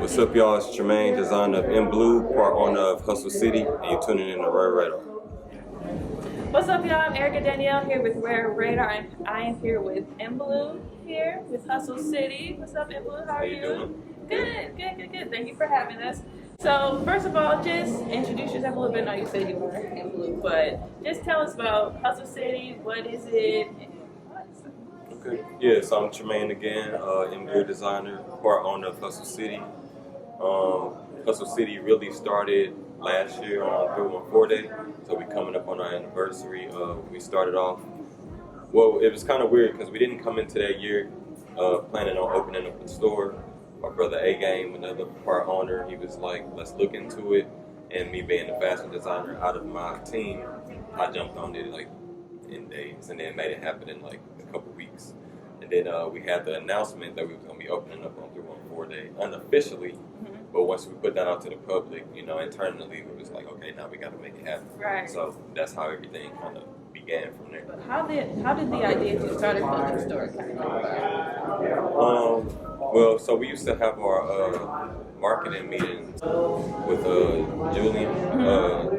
What's up, y'all? It's Trimayne, designer of In Blue, part owner of Hustle City, and you're tuning in to Rare Radar. What's up, y'all? I'm Erica Danielle here with Rare Radar, and I am here with In Blue here with Hustle City. What's up, In Blue? How are you? Doing? Good. Thank you for having us. So, first of all, just introduce yourself a little bit. I know you said you were In Blue, but just tell us about Hustle City. What is it? Okay. Yeah, so I'm Trimayne again, In Blue designer, part owner of Hustle City. Hustle City really started last year on 314 Day, so we're coming up on our anniversary. We started off, well, it was kind of weird because we didn't come into that year planning on opening up a store. My brother A-Game, another part owner, he was like, let's look into it. And me being the fashion designer out of my team, I jumped on it like in days and then made it happen in like a couple weeks. And then we had the announcement that we was going to be opening up on 314 Day unofficially. But once we put that out to the public, you know, internally, it was like, okay, now we got to make it happen. Right. So that's how everything kind of began from there. But how did the idea to start a clothing store kind of come about? Well, so we used to have our marketing meetings with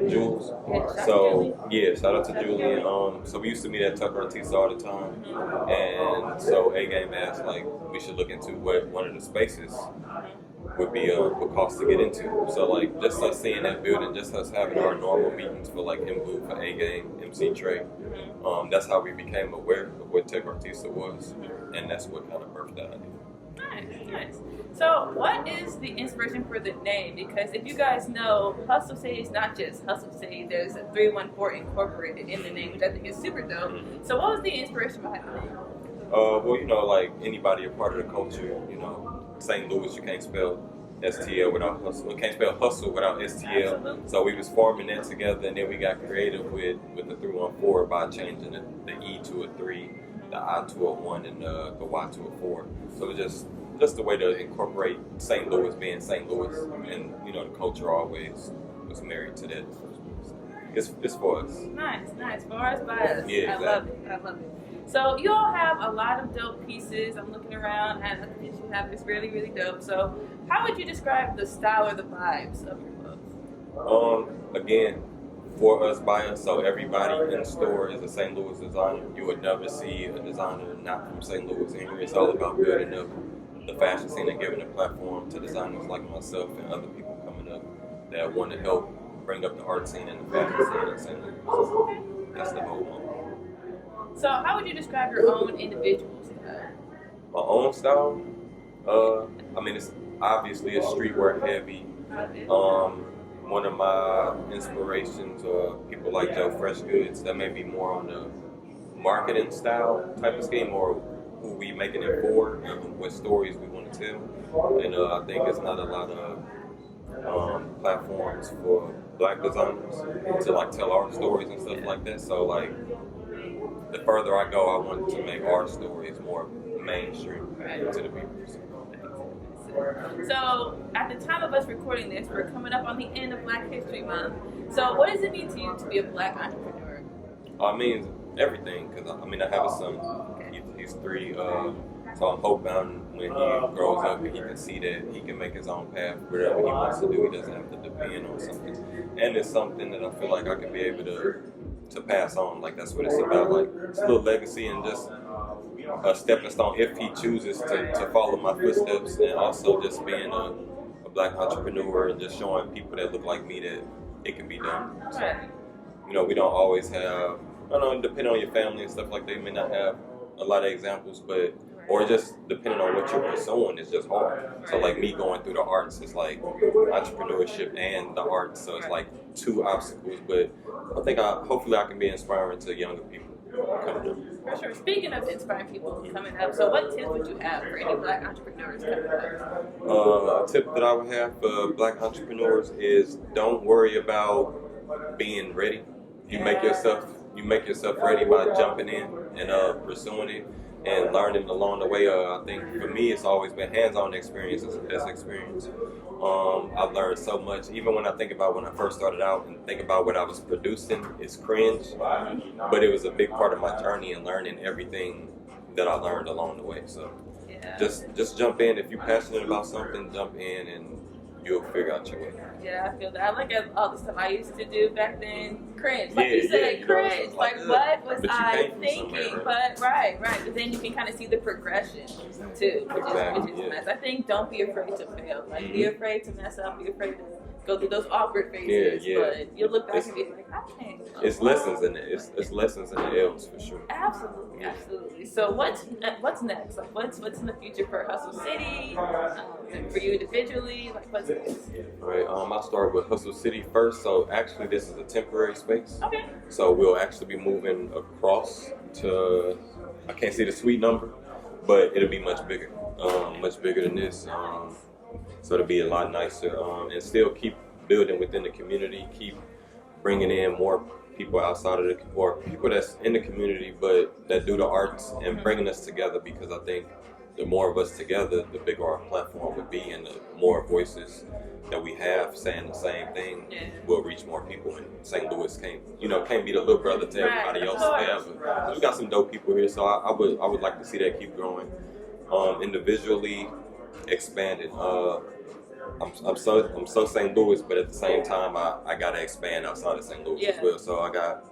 Jules. So yeah, shout out to Julian. So we used to meet at Tucker and Tisa all the time, and so A-Game asked like we should look into what one of the spaces would be would cost to get into. So like just us seeing that building, just us having our normal meetings for like In Blue, for A-Game, MC Trey. That's how we became aware of what Tech Artista was, and that's what kind of birthed that idea. Nice. So, what is the inspiration for the name? Because if you guys know, Hustle City is not just Hustle City. There's a 314 incorporated in the name, which I think is super dope. So, what was the inspiration behind the name? Well, you know, like anybody a part of the culture, you know, St. Louis, you can't spell STL without hustle. You can't spell hustle without STL. Absolutely. So we was forming that together, and then we got creative with the 314 by changing the E to a 3, the I to a 1, and the Y to a 4. So it was just a way to incorporate St. Louis being St. Louis, and you know the culture always was married to that. It's for us. Nice. For us, by us. Yeah, exactly. I love it. So you all have a lot of dope pieces. I'm looking around, and the pieces you have is really, really dope. So how would you describe the style or the vibes of your clothes? Again, for us by us, so everybody in the store is a St. Louis designer. You would never see a designer not from St. Louis in here. It's all about building up the fashion scene and giving a platform to designers like myself and other people coming up that want to help bring up the art scene and the fashion scene in St. Louis. So that's the whole one. So how would you describe your own individual style? My own style? I mean, it's obviously a streetwear heavy. One of my inspirations are people like Joe Fresh Goods. That may be more on the marketing style type of scheme, or who we making it for, and what stories we want to tell. And I think it's not a lot of platforms for black designers to like tell our stories and stuff like that. So like, the further I go, I want to make our stories more mainstream to the people. So, at the time of us recording this, we're coming up on the end of Black History Month. So, what does it mean to you to be a black entrepreneur? It means everything, because I have a son. He's 3, so I'm hoping when he grows up and he can see that he can make his own path, whatever he wants to do. He doesn't have to depend on something. And it's something that I feel like I can be able to pass on. Like that's what it's about. Like it's a little legacy and just a stepping stone if he chooses to follow my footsteps, and also just being a black entrepreneur and just showing people that look like me that it can be done. So, you know, we don't always have, I don't know, depending on your family and stuff like that, you may not have a lot of examples, but or just depending on what you're pursuing, it's just hard. So like me going through the arts, it's like entrepreneurship and the arts, so it's like 2 obstacles. But I think hopefully I can be inspiring to younger people coming up. For sure. Speaking of inspiring people coming up, so what tips would you have for any black entrepreneurs coming up? A tip that I would have for black entrepreneurs is don't worry about being ready. You make yourself ready by jumping in and pursuing it and learning along the way. I think for me, it's always been hands-on experience is the best experience. I've learned so much. Even when I think about when I first started out and think about what I was producing, it's cringe. But it was a big part of my journey and learning everything that I learned along the way. So Yeah, just jump in. If you're passionate about something, jump in and you'll figure out your way. Yeah, I feel that. I look at all the stuff I used to do back then. Cringe. Like you Yeah, said, you know, cringe. Like, what was but you I came from thinking? somewhere, But right. But then you can kind of see the progression too, which is nice. I think don't be afraid to fail. Like, be afraid to mess up. Be afraid to go through those awkward phases. But you'll look back and be like, I can't. It's lessons in it. It's lessons in the L's for sure. Absolutely. So what's next? Like, what's in the future for Hustle City? And for you individually, like, what's next? All right. I'll start with Hustle City first. So actually, this is a temporary space. Okay. So we'll actually be moving across to, I can't see the suite number, but it'll be much bigger than this. So it'll be a lot nicer, and still keep building within the community, keep bringing in more people outside of or people that's in the community but that do the arts, and bringing us together, because I think the more of us together, the bigger our platform would be, and the more voices that we have saying the same thing will reach more people. And St. Louis can't be the little brother to everybody else. But we got some dope people here, so I would like to see that keep growing. Individually expanded. I'm so St. Louis, but at the same time, I gotta expand outside of St. Louis as well. So I got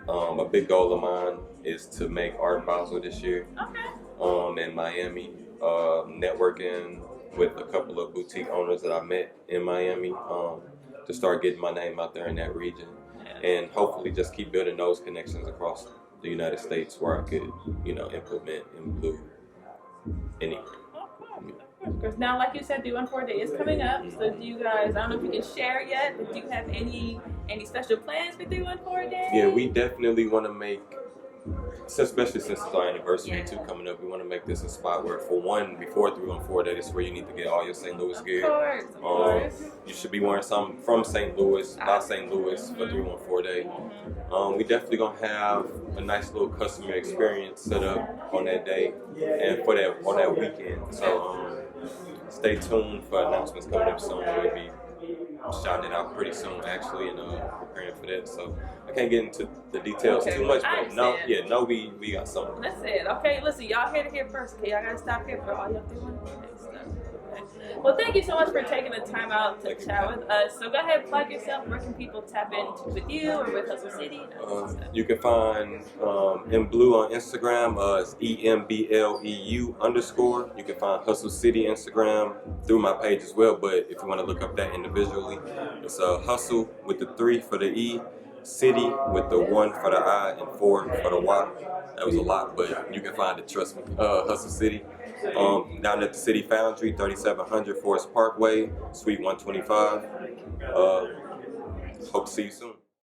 a big goal of mine is to make Art Basel this year. In Miami, networking with a couple of boutique owners that I met in Miami, to start getting my name out there in that region, and hopefully just keep building those connections across the United States where I could, implement in Blue anywhere. Because now, like you said, 314 Day is coming up. So do you guys, I don't know if you can share yet, but do you have any special plans for 314 Day? Yeah, we definitely want to make, especially since it's our anniversary too coming up, we want to make this a spot where, for one, before 314 Day, this is where you need to get all your St. Louis gear. Of course. You should be wearing something from St. Louis, by St. Louis, for 314 Day. We definitely gonna have a nice little customer experience set up on that day and on that weekend. So stay tuned for announcements coming up soon. We'll be shouting it out pretty soon, actually, and preparing for that. So I can't get into the details too much, but we got something. That's it. Okay, listen, y'all heard it here first. Okay, y'all gotta stop here for all y'all 314 Day stuff. Okay. Well, thank you so much for taking the time out to chat with us. So go ahead and plug yourself. Where can people tap in with you or with Hustle City? You can find in Blue on Instagram, it's EMBLEU_. You can find Hustle City Instagram through my page as well. But if you want to look up that individually, it's Hustle with the 3 for the E, City with the 1 for the I, and 4 for the Y. That was a lot, but you can find it, trust me. Hustle City. Down at the City Foundry, 3700 Forest Parkway, Suite 125. Hope to see you soon.